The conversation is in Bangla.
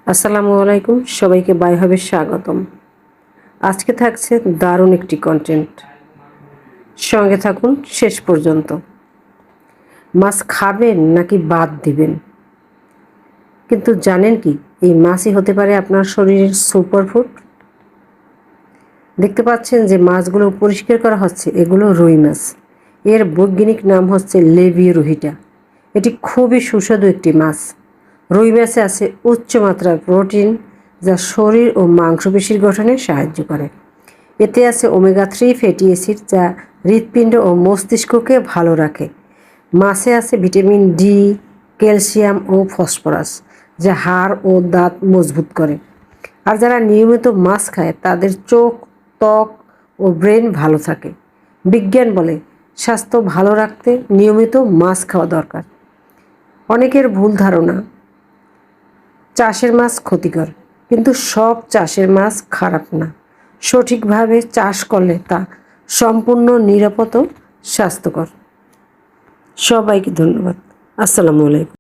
আসসালামু আলাইকুম, সবাইকে বাইভাবে স্বাগতম। আজকে থাকছে দারুণ একটি কন্টেন্ট, সঙ্গে থাকুন শেষ পর্যন্ত। মাছ খাবেন নাকি বাদ দিবেন? কিন্তু জানেন কি, এই মাছই হতে পারে আপনার শরীরের সুপারফুড। দেখতে পাচ্ছেন যে মাছগুলো পরিষ্কার করা হচ্ছে, এগুলো রুই মাছ। এর বৈজ্ঞানিক নাম হচ্ছে লেভিওরোহিটা। এটি খুবই সুস্বাদু একটি মাছ। রুই মাছে আছে উচ্চমাত্রার প্রোটিন, যা শরীর ও মাংসপেশির গঠনে সাহায্য করে। এতে আছে ওমেগা-3 ফ্যাটি অ্যাসিড, যা হৃৎপিণ্ড ও মস্তিষ্ককে ভালো রাখে। মাছে আছে ভিটামিন ডি, ক্যালসিয়াম ও ফসফরাস, যা হাড় ও দাঁত মজবুত করে। আর যারা নিয়মিত মাছ খায় তাদের চোখ, ত্বক ও ব্রেন ভালো থাকে। বিজ্ঞান বলে স্বাস্থ্য ভালো রাখতে নিয়মিত মাছ খাওয়া দরকার। অনেকের ভুল ধারণা, চাষের মাছ ক্ষতিকর, কিন্তু সব চাষের মাছ খারাপ না। সঠিকভাবে চাষ করলে তা সম্পূর্ণ নিরাপদ ও স্বাস্থ্যকর। সবাইকে ধন্যবাদ। আসসালামু আলাইকুম।